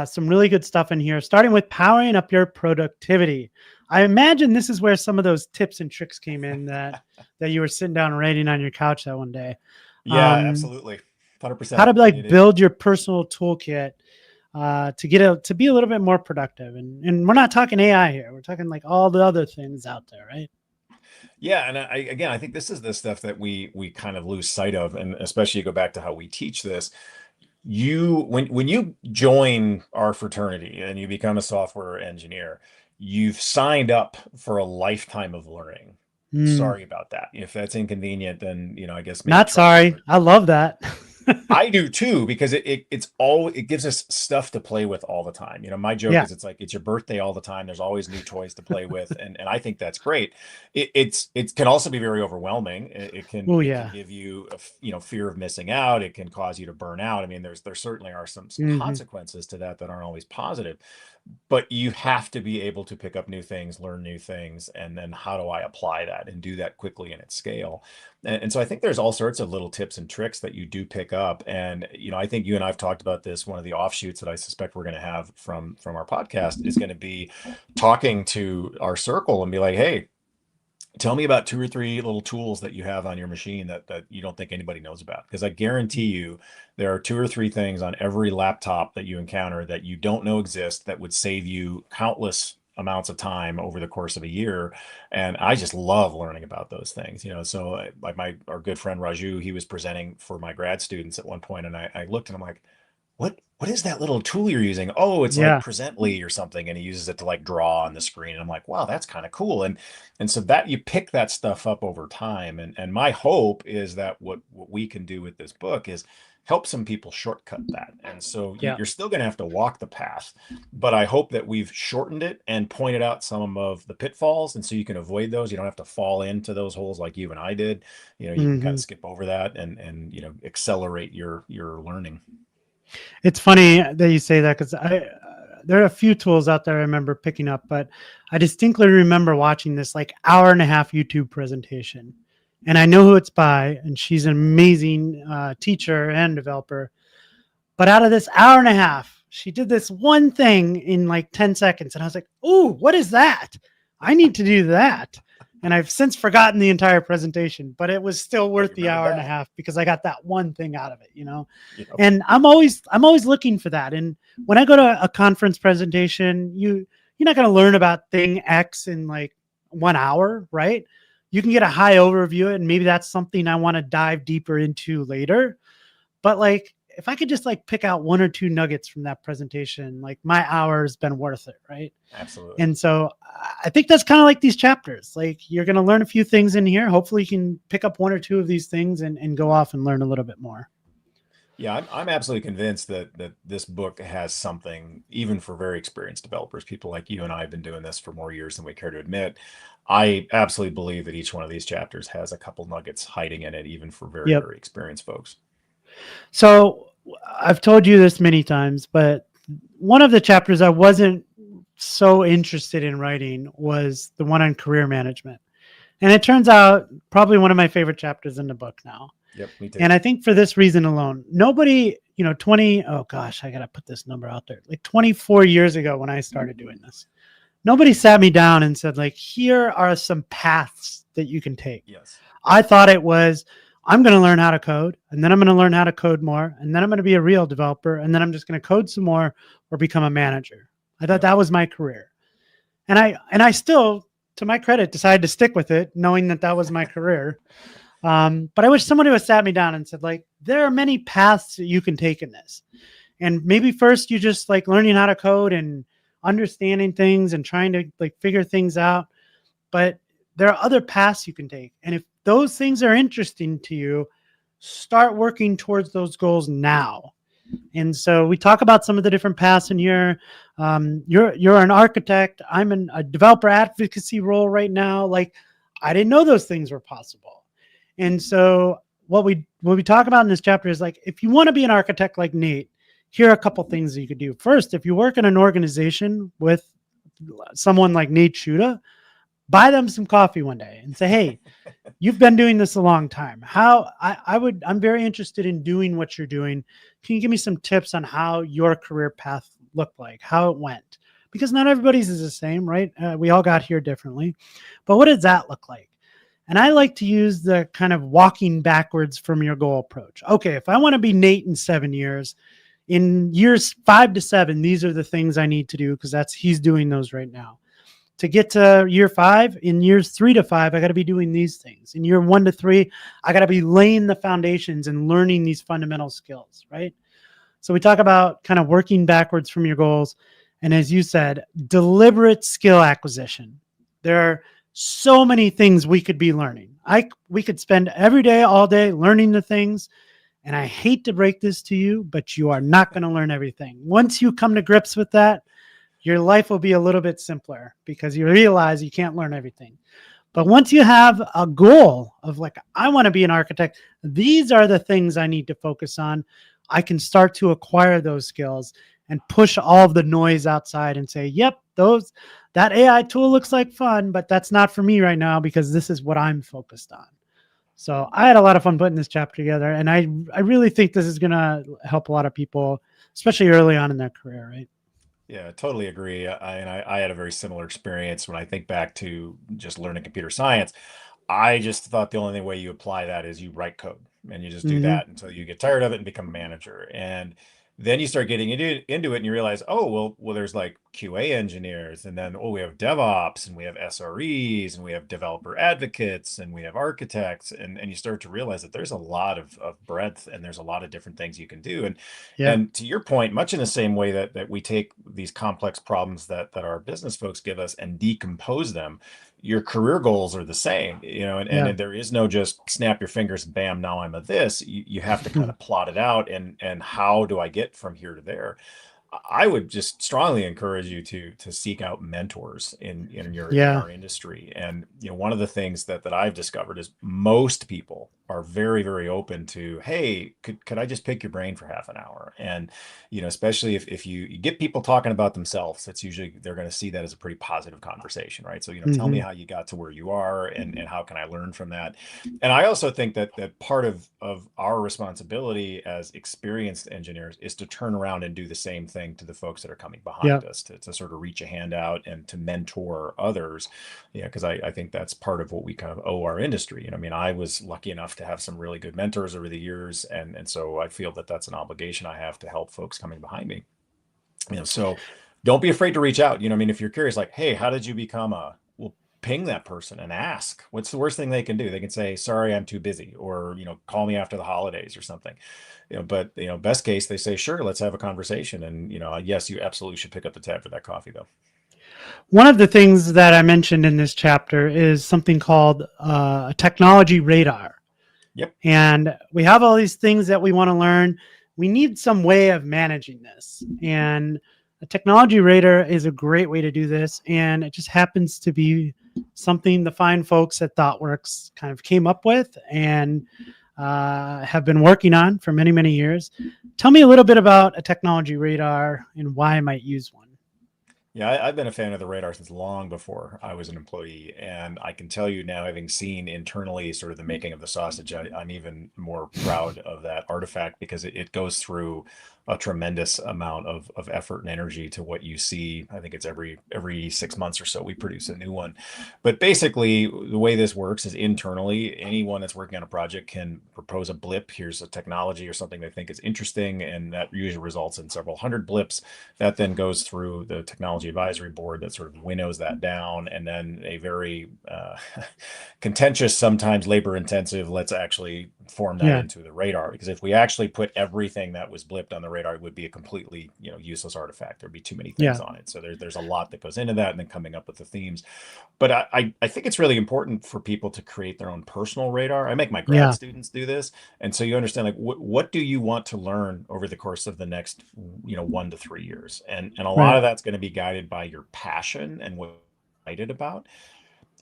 Some really good stuff in here, starting with powering up your productivity. I imagine this is where some of those tips and tricks came in that you were sitting down writing on your couch that one day. Yeah, absolutely. 100%. How to like build your personal toolkit to be a little bit more productive. And we're not talking AI here. We're talking like all the other things out there, right? Yeah, and I think this is the stuff that we kind of lose sight of, and especially go back to how we teach this. When you join our fraternity and you become a software engineer, you've signed up for a lifetime of learning. Mm, Sorry about that. If that's inconvenient, then I guess maybe not try a sorry. different. I love that. I do too, because it gives us stuff to play with all the time. My joke Yeah. is it's like it's your birthday all the time. There's always new toys to play with, and I think that's great. It can also be very overwhelming. Oh It can yeah. give you fear of missing out. It can cause you to burn out. I mean, there certainly are some Hmm. consequences to that aren't always positive, but you have to be able to pick up new things, learn new things, and then how do I apply that and do that quickly and at scale? And so I think there's all sorts of little tips and tricks that you do pick up. And, I think you and I've talked about this. One of the offshoots that I suspect we're going to have from our podcast is going to be talking to our circle and be like, hey, tell me about 2 or 3 little tools that you have on your machine that you don't think anybody knows about. Because I guarantee you there are 2 or 3 things on every laptop that you encounter that you don't know exist that would save you countless amounts of time over the course of a year. And I just love learning about those things. So like our good friend Raju, he was presenting for my grad students at one point, and I looked and I'm like, what is that little tool you're using? Oh, it's like Yeah. Presently or something. And he uses it to like draw on the screen. And I'm like, wow, that's kind of cool. And so that you pick that stuff up over time. And my hope is that what we can do with this book is help some people shortcut that. And so Yeah. you're still going to have to walk the path, but I hope that we've shortened it and pointed out some of the pitfalls. And so you can avoid those. You don't have to fall into those holes like you and I did. You can kind Hmm. of skip over that and accelerate your learning. It's funny that you say that because there are a few tools out there I remember picking up, but I distinctly remember watching this like hour and a half YouTube presentation, and I know who it's by, and she's an amazing teacher and developer. But out of this hour and a half, she did this one thing in like 10 seconds, and I was like, "Ooh, what is that? I need to do that." And I've since forgotten the entire presentation, but it was still But worth you the remember hour and a that. half because I got that one thing out of it. Yep. And I'm always looking for that. And when I go to a conference presentation, you're not going to learn about thing X in like 1 hour, right? You can get a high overview, and maybe that's something I want to dive deeper into later. But like, if I could just like pick out 1 or 2 nuggets from that presentation, like my hour's been worth it, right? Absolutely. And so I think that's kind of like these chapters. Like you're going to learn a few things in here. Hopefully you can pick up 1 or 2 of these things and go off and learn a little bit more. Yeah, I'm absolutely convinced that this book has something, even for very experienced developers, people like you and I have been doing this for more years than we care to admit. I absolutely believe that each one of these chapters has a couple nuggets hiding in it, even for very, Yep. very experienced folks. So I've told you this many times, but one of the chapters I wasn't so interested in writing was the one on career management. And it turns out probably one of my favorite chapters in the book now. Yep, me too. And I think for this reason alone, nobody, 20, oh gosh, I got to put this number out there. Like 24 years ago when I started doing this, nobody sat me down and said, like, here are some paths that you can take. Yes. I thought it was, I'm going to learn how to code, and then I'm going to learn how to code more, and then I'm going to be a real developer, and then I'm just going to code some more or become a manager. I thought that was my career. And I still, to my credit, decided to stick with it, knowing that that was my career. But I wish somebody would sat me down and said, like, there are many paths that you can take in this. And maybe first you just like learning how to code and understanding things and trying to like figure things out. But there are other paths you can take. And if those things are interesting to you, start working towards those goals now. And so we talk about some of the different paths in here. You're an architect. I'm in a developer advocacy role right now. Like, I didn't know those things were possible. And so what we talk about in this chapter is like, if you want to be an architect like Nate, here are a couple things that you could do. First, if you work in an organization with someone like Nate Schutta, buy them some coffee one day and say, hey, you've been doing this a long time. I'm very interested in doing what you're doing. Can you give me some tips on how your career path looked like, how it went? Because not everybody's is the same, right? We all got here differently. But what does that look like? And I like to use the kind of walking backwards from your goal approach. Okay, if I want to be Nate in 7 years, in years 5 to 7, these are the things I need to do because he's doing those right now. To get to year 5, in years 3 to 5, I got to be doing these things. In year 1 to 3, I got to be laying the foundations and learning these fundamental skills, right? So we talk about kind of working backwards from your goals. And as you said, deliberate skill acquisition. There are so many things we could be learning. We could spend every day, all day learning the things. And I hate to break this to you, but you are not going to learn everything. Once you come to grips with that, your life will be a little bit simpler because you realize you can't learn everything. But once you have a goal of like, I want to be an architect, these are the things I need to focus on. I can start to acquire those skills and push all of the noise outside and say, yep, that AI tool looks like fun, but that's not for me right now because this is what I'm focused on. So I had a lot of fun putting this chapter together, and I really think this is going to help a lot of people, especially early on in their career, right? Yeah, totally agree. I had a very similar experience when I think back to just learning computer science. I just thought the only way you apply that is you write code and you just do that until you get tired of it and become a manager. And then you start getting into it and you realize, oh, well, there's like QA engineers, and then, we have DevOps, and we have SREs, and we have developer advocates, and we have architects. And you start to realize that there's a lot of breadth and there's a lot of different things you can do. And to your point, much in the same way that we take these complex problems that our business folks give us and decompose them, your career goals are the same, and there is no just snap your fingers, bam, now I'm a this. You have to kind of plot it out, and how do I get from here to there? I would just strongly encourage you to seek out mentors in our industry. And one of the things that I've discovered is most people are very, very open to, hey, could I just pick your brain for half an hour? And especially if you get people talking about themselves, that's usually they're going to see that as a pretty positive conversation, right? So tell me how you got to where you are, and how can I learn from that? And I also think that part of our responsibility as experienced engineers is to turn around and do the same thing to the folks that are coming behind us, to sort of reach a hand out and to mentor others. Because I think that's part of what we kind of owe our industry. I mean, I was lucky enough to have some really good mentors over the years, and so I feel that that's an obligation I have to help folks coming behind me. So don't be afraid to reach out. I mean, if you're curious, like, hey, how did you become ping that person and ask. What's the worst thing they can do? They can say, sorry, I'm too busy, or call me after the holidays or something. But best case, they say, sure, let's have a conversation. And yes, you absolutely should pick up the tab for that coffee, though. One of the things that I mentioned in this chapter is something called a technology radar. Yep. And we have all these things that we want to learn. We need some way of managing this. And a technology radar is a great way to do this. And it just happens to be something the fine folks at ThoughtWorks kind of came up with. And have been working on for many, many years. Tell me a little bit about a technology radar and why I might use one. Yeah, I've been a fan of the radar since long before I was an employee. And I can tell you now, having seen internally sort of the making of the sausage, I'm even more proud of that artifact because it goes through a tremendous amount of effort and energy to what you see. I think it's every 6 months or so we produce a new one. But basically, the way this works is internally, anyone that's working on a project can propose a blip. Here's a technology or something they think is interesting, and that usually results in several hundred blips. That then goes through the technology advisory board that sort of winnows that down, and then a very contentious, sometimes labor intensive, let's actually form that Yeah. into the radar. Because if we actually put everything that was blipped on the radar, it would be a completely useless artifact. There'd be too many things Yeah. on it. So there's a lot that goes into that, and then coming up with the themes. But I think it's really important for people to create their own personal radar. I make my grad Yeah. students do this, and so you understand, like, what do you want to learn over the course of the next 1 to 3 years, and a lot Right. of that's going to be guided by your passion and what you're excited about.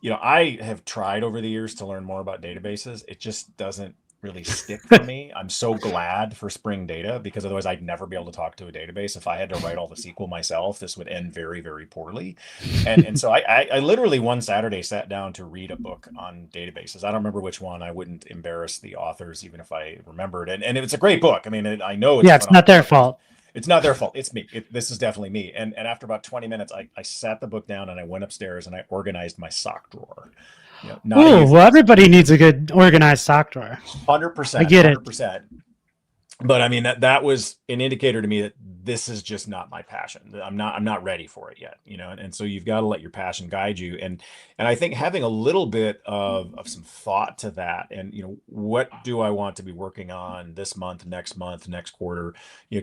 I have tried over the years to learn more about databases. It just doesn't really stick for me. I'm so glad for Spring Data because otherwise I'd never be able to talk to a database. If I had to write all the SQL myself, this would end very, very poorly. And so I literally one Saturday sat down to read a book on databases. I don't remember which one. I wouldn't embarrass the authors even if I remembered. And it's a great book. I mean, I know it's Yeah. a It's not phenomenal their book. fault. It's not their fault. It's me. This is definitely me. And after about 20 minutes, I sat the book down and I went upstairs and I organized my sock drawer. Not a Oh, well, euphemism. everybody needs a good organized sock drawer. I 100%, get it. 100%. But I mean that was an indicator to me that this is just not my passion. I'm not ready for it yet, and so you've got to let your passion guide you. And I think having a little bit of some thought to that, and what do I want to be working on this month, next quarter,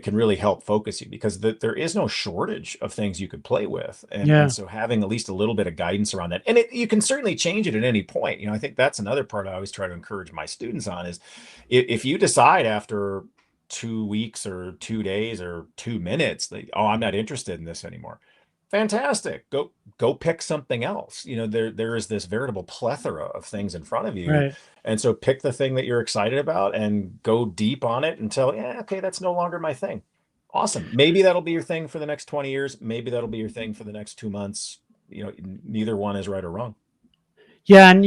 can really help focus you, because there is no shortage of things you could play with. And Yeah. so having at least a little bit of guidance around that, and you can certainly change it at any point. I think that's another part I always try to encourage my students on is, if you decide after 2 weeks or 2 days or 2 minutes that, oh, I'm not interested in this anymore, fantastic, go pick something else. There is this veritable plethora of things in front of you. Right. And so pick the thing that you're excited about and go deep on it until, yeah, okay, that's no longer my thing. Awesome. Maybe that'll be your thing for the next 20 years. Maybe that'll be your thing for the next 2 months. Neither one is right or wrong. Yeah. And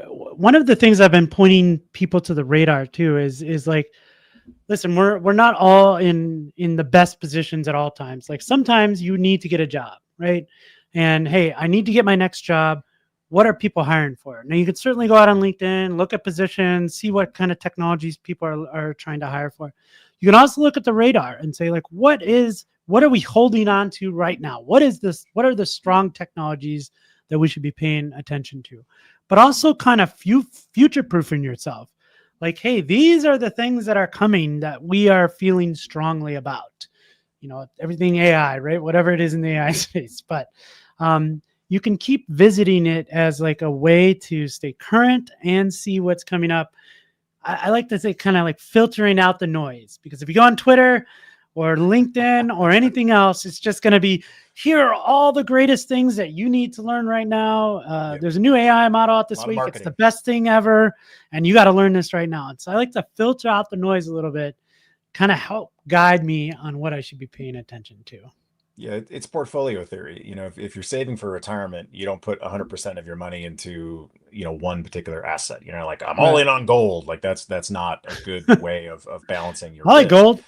one of the things I've been pointing people to the radar too is like, listen, we're not all in the best positions at all times. Like sometimes you need to get a job, right? And hey, I need to get my next job. What are people hiring for? Now you could certainly go out on LinkedIn, look at positions, see what kind of technologies people are trying to hire for. You can also look at the radar and say, like, what are we holding on to right now? What is this? What are the strong technologies that we should be paying attention to? But also kind of future proofing yourself. Like, hey, these are the things that are coming that we are feeling strongly about. Everything AI, right? Whatever it is in the AI space. But you can keep visiting it as like a way to stay current and see what's coming up. I like to say kind of like filtering out the noise, because if you go on Twitter or LinkedIn or anything else, it's just going to be, here are all the greatest things that you need to learn right now. Yep. There's a new AI model out A this lot of week. It's marketing. the best thing ever. And you got to learn this right now. And so I like to filter out the noise a little bit, kind of help guide me on what I should be paying attention to. Yeah, it's portfolio theory. If you're saving for retirement, you don't put 100% of your money into, one particular asset. Like, I'm all in on gold. Like that's not a good way of balancing your I like risk. gold.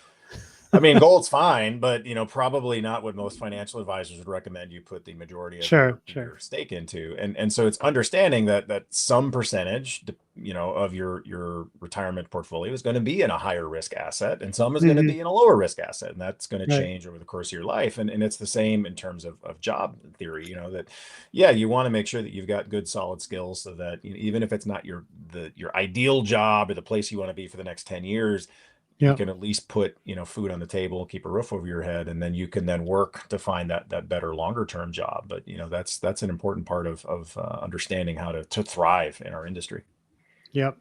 I mean, gold's fine, but probably not what most financial advisors would recommend you put the majority of Sure. your stake into. And so it's understanding that some percentage, of your retirement portfolio is going to be in a higher risk asset, and some is going to be in a lower risk asset, and that's going to Right. change over the course of your life. And it's the same in terms of job theory. That, yeah, you want to make sure that you've got good solid skills, so that even if it's not your ideal job or the place you want to be for the next 10 years, you can at least put, food on the table, keep a roof over your head, and then you can then work to find that better longer term job. But that's an important part of understanding how to thrive in our industry. Yep.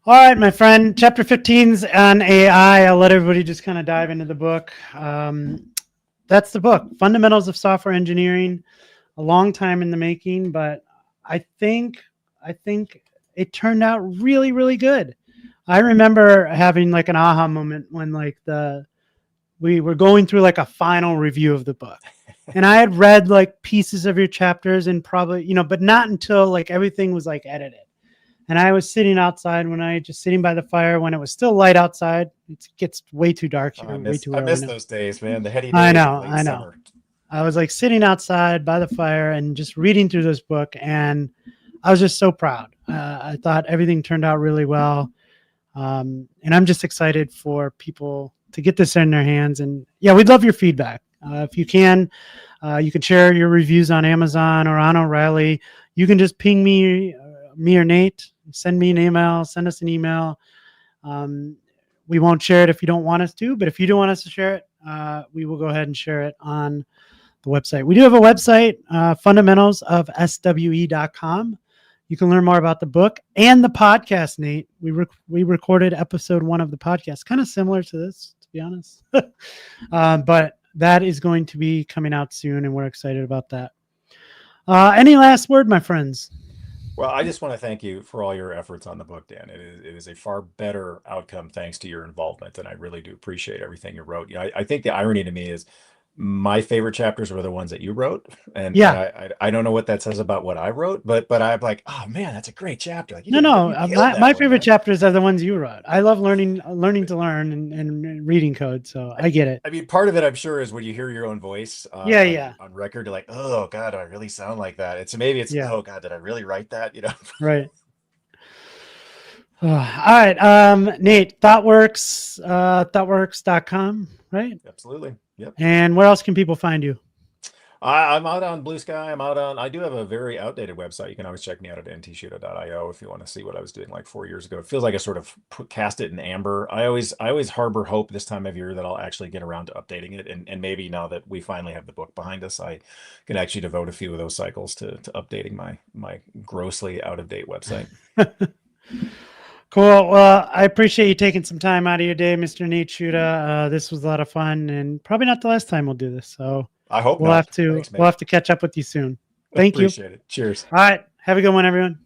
All right, my friend. Chapter 15's on AI. I'll let everybody just kind of dive into the book. That's the book, Fundamentals of Software Engineering. A long time in the making, but I think it turned out really, really good. I remember having like an aha moment when like we were going through like a final review of the book. And I had read like pieces of your chapters and probably, but not until like everything was like edited. And I was sitting outside just sitting by the fire when it was still light outside. It gets way too dark Oh, here, way too I early miss now. those days, man. The heady I days of know, late I know. summer. I was like sitting outside by the fire and just reading through this book, and I was just so proud. I thought everything turned out really well, and I'm just excited for people to get this in their hands. And yeah, we'd love your feedback. If you can share your reviews on Amazon or on O'Reilly. You can just ping me or Nate. Send me an email. Send us an email. We won't share it if you don't want us to, but if you do want us to share it, we will go ahead and share it on the website. We do have a website, fundamentals of SWE.com. You can learn more about the book and the podcast, Nate. We recorded episode 1 of the podcast, kind of similar to this, to be honest. But that is going to be coming out soon, and we're excited about that. Any last word, my friends? Well, I just want to thank you for all your efforts on the book, Dan. It is a far better outcome thanks to your involvement, and I really do appreciate everything you wrote. I think the irony to me is my favorite chapters were the ones that you wrote, and Yeah. I don't know what that says about what I wrote, but I'm like, oh man, that's a great chapter. Like you No. killed My that one, favorite man. chapters are the ones you wrote. I love learning to learn and reading code, so I get it. I mean, part of it, I'm sure, is when you hear your own voice Yeah. on record, you're like, oh God, do I really sound like that? Maybe it's, Yeah. oh God, did I really write that? Right. All right. Nate, thoughtworks.com, right? Absolutely. Yep. And where else can people find you? I'm out on Blue Sky. I do have a very outdated website. You can always check me out at ntshutta.io if you want to see what I was doing like 4 years ago. It feels like I sort of cast it in amber. I always harbor hope this time of year that I'll actually get around to updating it. And maybe now that we finally have the book behind us, I can actually devote a few of those cycles to updating my grossly out of date website. Cool. Well, I appreciate you taking some time out of your day, Mr. Nate Schutta. This was a lot of fun, and probably not the last time we'll do this. So I hope we'll not. have to Thanks, man. we'll have to catch up with you soon. Thank you. Appreciate it. Cheers. All right. Have a good one, everyone.